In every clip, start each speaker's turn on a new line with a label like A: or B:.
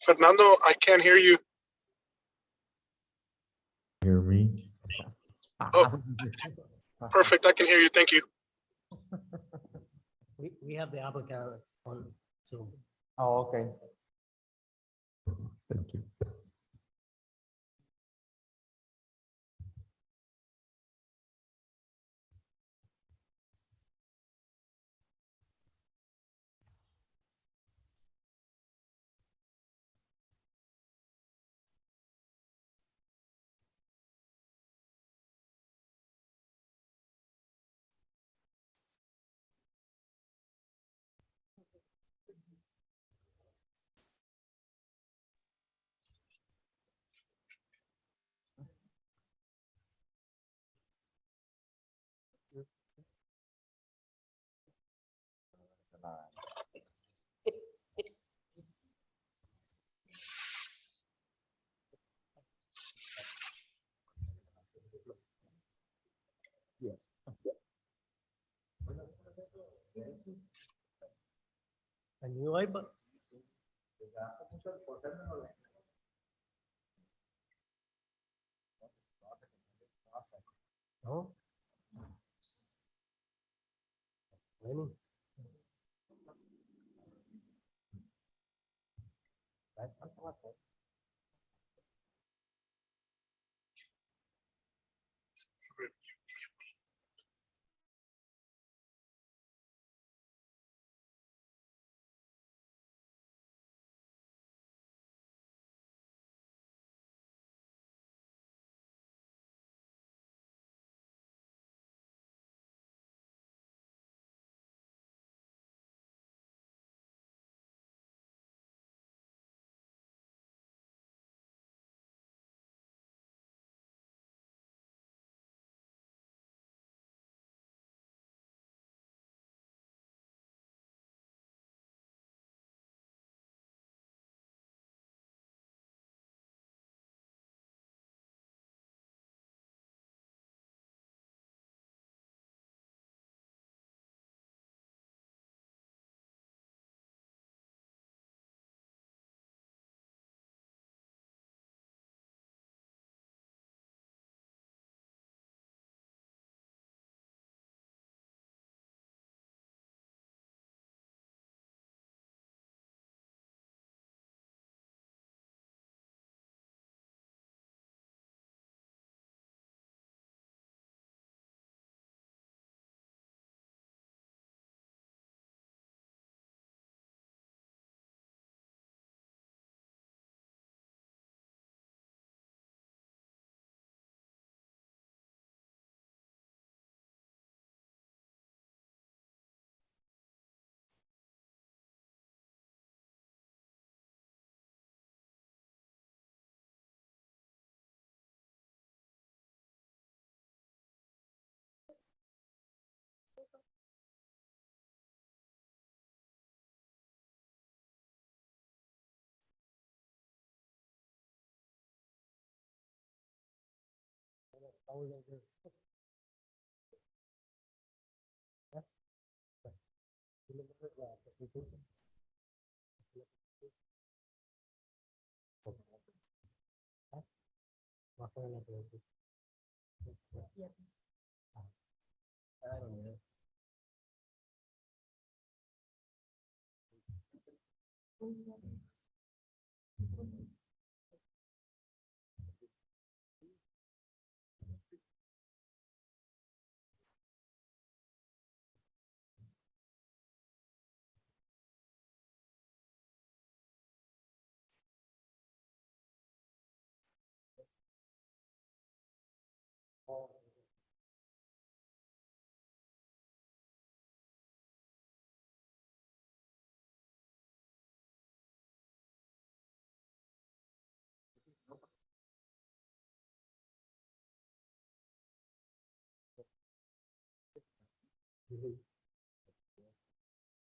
A: Fernando, I can't hear you.
B: Hear me?
A: Oh, perfect. I can hear you. Thank you.
C: We have the applicant on Zoom.
D: Oh, okay.
B: Thank you.
C: A new iPad. No. Bueno.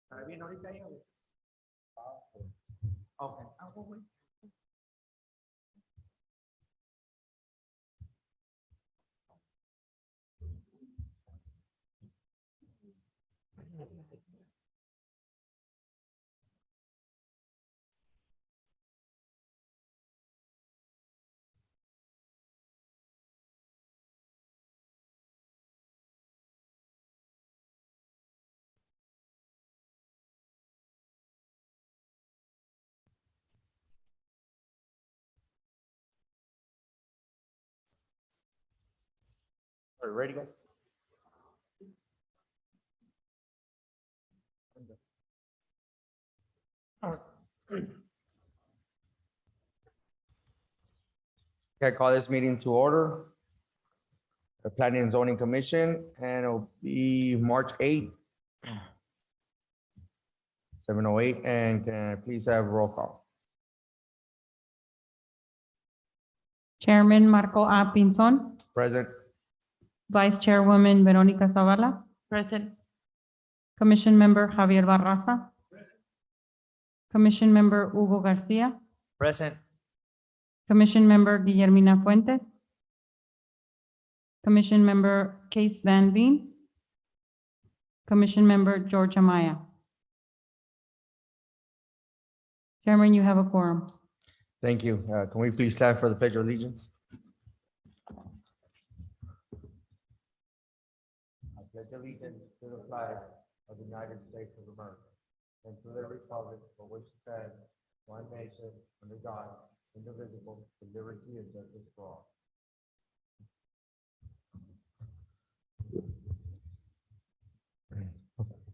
D: ¿Está bien ahorita ahí? Okay.
B: Are you ready, guys? Okay, call this meeting to order. The Planning and Zoning Commission, and it'll be March 8th. 7:08, and can I please have roll call?
D: Chairman Marco A. Pinzon,
B: Present.
D: Vice Chairwoman Veronica Zavala. Present. Commission Member Javier Barraza. Commission Member Hugo Garcia.
B: Present.
D: Commission Member Guillermina Fuentes. Commission Member Case Van Veen. Commission Member George Amaya. Chairman, you have a quorum.
B: Thank you. Can we please stand for the pledge of allegiance? I pledge allegiance to the flag of the United States of America and to the republic for which it stands, one nation, under God, indivisible, with liberty and justice for all.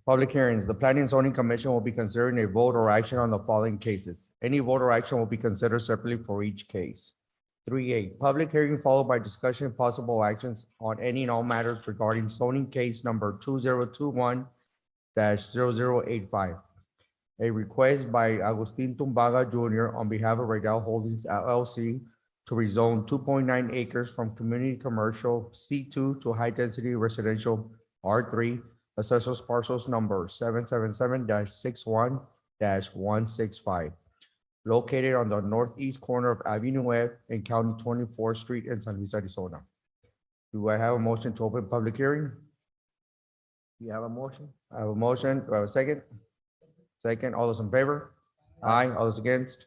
B: Public hearings. The Planning and Zoning Commission will be considering a vote or action on the following cases. Any vote or action will be considered separately for each case. 3A, public hearing followed by discussion and possible actions on any and all matters regarding zoning case number 2021-0085. A request by Agustin Tumbaga Jr. on behalf of Regal Holdings LLC to rezone 2.9 acres from community commercial C2 to high-density residential R3, assessors parcels number 777-61-165, located on the northeast corner of Avenue F and County 24th Street in San Luis, Arizona. Do I have a motion to open public hearing? You have a motion? I have a motion. Do I have a second? Second. All those in favor? Aye. All those against?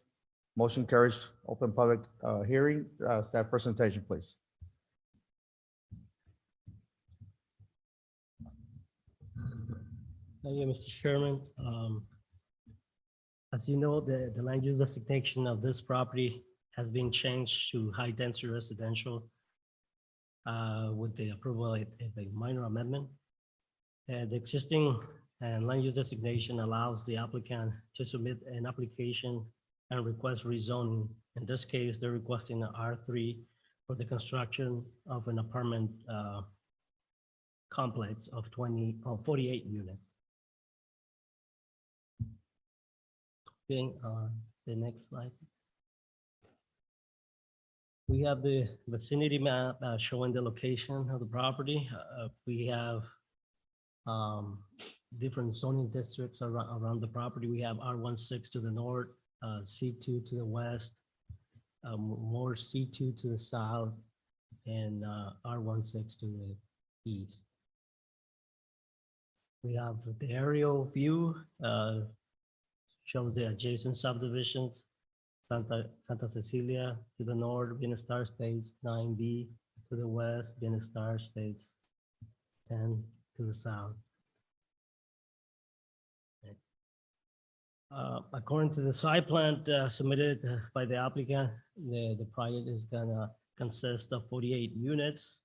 B: Motion carries. Open public hearing. Staff presentation, please.
C: Thank you, Mr. Chairman. As you know, the land use designation of this property has been changed to high density residential with the approval of a minor amendment. The existing land use designation allows the applicant to submit an application and request rezoning. In this case, they're requesting an R3 for the construction of an apartment complex of 48 units. Okay, the next slide. We have the vicinity map showing the location of the property. We have different zoning districts around the property. We have R16 to the north, C2 to the west, more C2 to the south, and R16 to the east. We have the aerial view, shows the adjacent subdivisions, Santa Cecilia to the north, Bienestar Estates 9B to the west, Bienestar Estates 10 to the south. According to the site plan submitted by the applicant, the project is gonna consist of 48 units.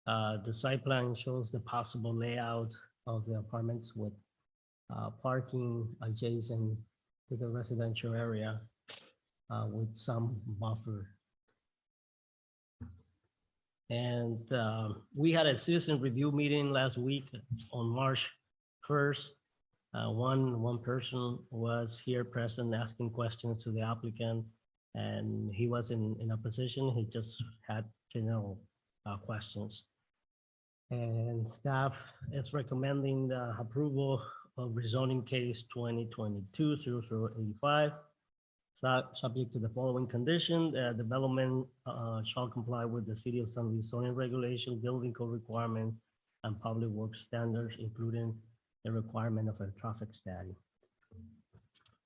C: The site plan shows the possible layout of the apartments with parking adjacent to the residential area with some buffer. And we had a citizen review meeting last week on March 1st. One person was here present asking questions to the applicant, and he was in opposition. He just had general questions. And staff is recommending the approval of rezoning case 2022-0085, subject to the following condition: development shall comply with the City of San Luis zoning regulation, building code requirement, and public works standards, including the requirement of a traffic study.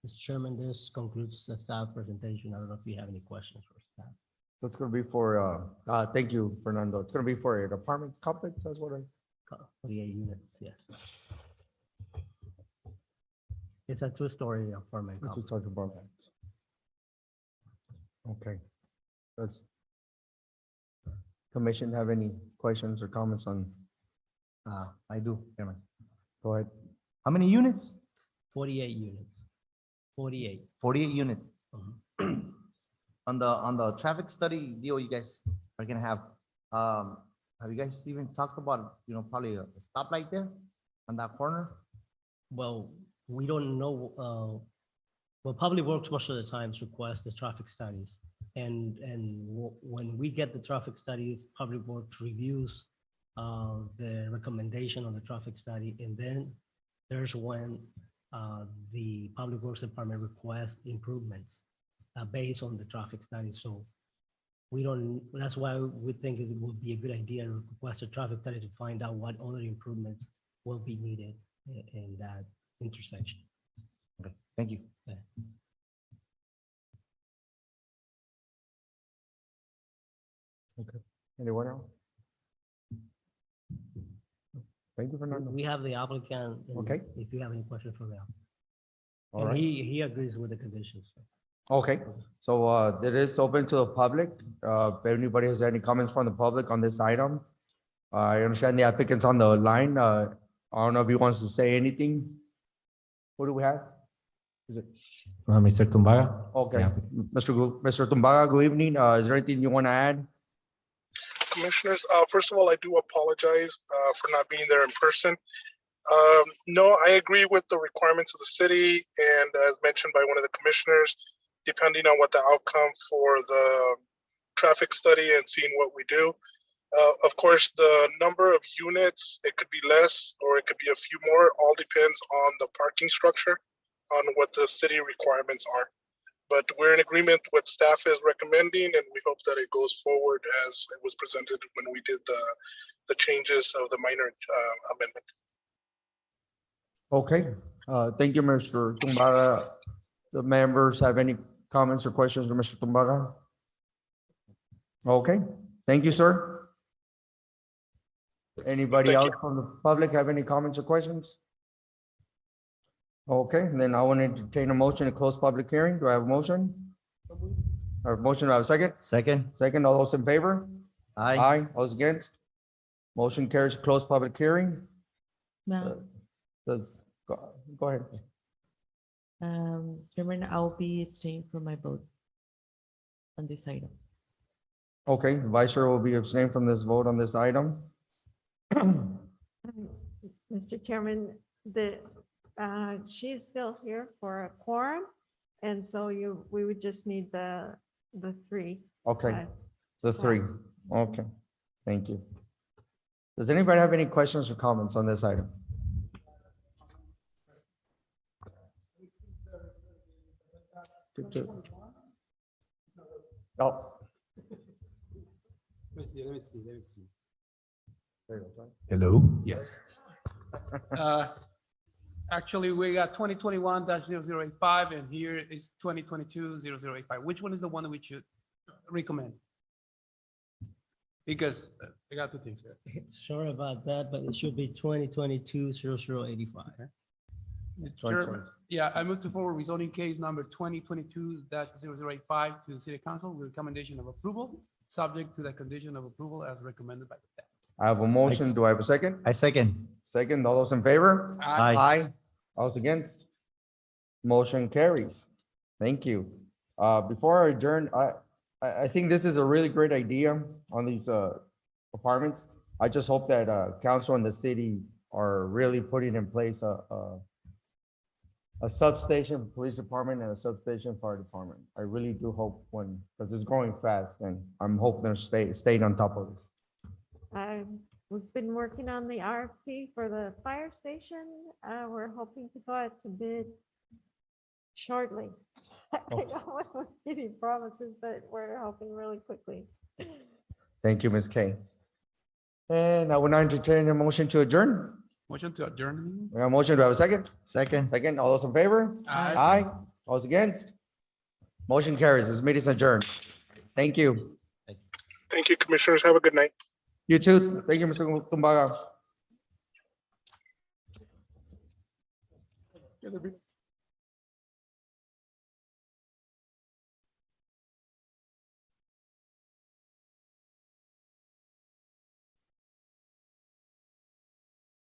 C: Mr. Chairman, this concludes the staff presentation. I don't know if you have any questions for staff.
B: It's gonna be for, thank you, Fernando. It's gonna be for an apartment complex, that's what I.
C: 48 units, yes. It's a two-story apartment
B: Let's
C: complex.
B: talk about that. Okay. That's. Commission have any questions or comments on?
E: I do, Chairman.
B: Go ahead.
E: How many units?
C: 48 units. 48.
E: 48 units.
C: Mhm.
E: On the traffic study deal you guys are gonna have you guys even talked about, probably a stoplight there on that corner?
C: Well, we don't know, well, Public Works most of the times request the traffic studies. And when we get the traffic studies, Public Works reviews the recommendation on the traffic study. And then there's when the Public Works Department requests improvements based on the traffic study. So we don't, that's why we think it would be a good idea to request a traffic study to find out what other improvements will be needed in that intersection.
E: Okay, thank you.
B: Anyone else? Thank you, Fernando.
C: We have the applicant. and
B: Okay.
C: If you have any questions for them.
B: All
C: And
B: right.
C: he agrees with the conditions.
B: Okay, so it is open to the public. If anybody has any comments from the public on this item. I understand the applicant's on the line. I don't know if he wants to say anything. Who do we have? Is it?
E: Mr. Tumbaga?
B: Okay,
E: Yeah.
B: Mr. Tumbaga, good evening. Is there anything you want to add?
A: Commissioners, first of all, I do apologize for not being there in person. No, I agree with the requirements of the city, and as mentioned by one of the commissioners, depending on what the outcome for the traffic study and seeing what we do. Of course, the number of units, it could be less or it could be a few more, all depends on the parking structure, on what the city requirements are. But we're in agreement with staff is recommending, and we hope that it goes forward as it was presented when we did the changes of the minor amendment.
B: Okay, thank you, Mr. Tumbaga. The members have any comments or questions for Mr. Tumbaga? Okay, thank you, sir. Anybody
A: Thank
B: else from the public have any comments or questions? Okay, then I want to entertain a motion to close public hearing. Do I have a motion? I have a motion, do I have a second?
E: Second?
B: Second, all those in favor?
E: Aye.
B: Aye, all those against? Motion carries to close public hearing. Go ahead.
F: Chairman, I'll be staying for my vote on this item.
B: Okay, Vice Chair will be abstaining from this vote on this item.
G: Mr. Chairman, she is still here for a quorum, and so we would just need the three.
B: Okay,
G: uh,
B: the three. Okay, thank you. Does anybody have any questions or comments on this item? Oh.
H: Let me see.
E: Hello?
H: Yes. Actually, we got 2021-0085 and here is 2022-0085. Which one is the one that we should recommend? Because I got two things here.
C: Sorry about that, but it should be 2022-0085.
H: Mr. Chairman, yeah, I move to forward rezoning case number 2022-0085 to the City Council with recommendation of approval, subject to the condition of approval as recommended by the staff.
B: I have a motion. Do I have a second?
E: I second.
B: Second, all those in favor?
E: Aye.
B: Aye. All those against? Motion carries. Thank you. Before I adjourn, I think this is a really great idea on these apartments. I just hope that council and the city are really putting in place a substation police department and a substation fire department. I really do hope because it's growing fast, and I'm hoping they're staying on top of this.
G: We've been working on the RFP for the fire station. We're hoping to go out to bid shortly. I don't want to give you promises, but we're hoping really quickly.
B: Thank you, Ms. Kay. And I will now entertain a motion to adjourn.
H: Motion to adjourn the meeting?
B: We have a motion. Do I have a second?
E: Second.
B: Second, all those in favor?
H: Aye.
B: Aye. All those against? Motion carries. This meeting is adjourned. Thank you.
A: Thank you, commissioners. Have a good night.
B: You too. Thank you, Mr. Tumbaga.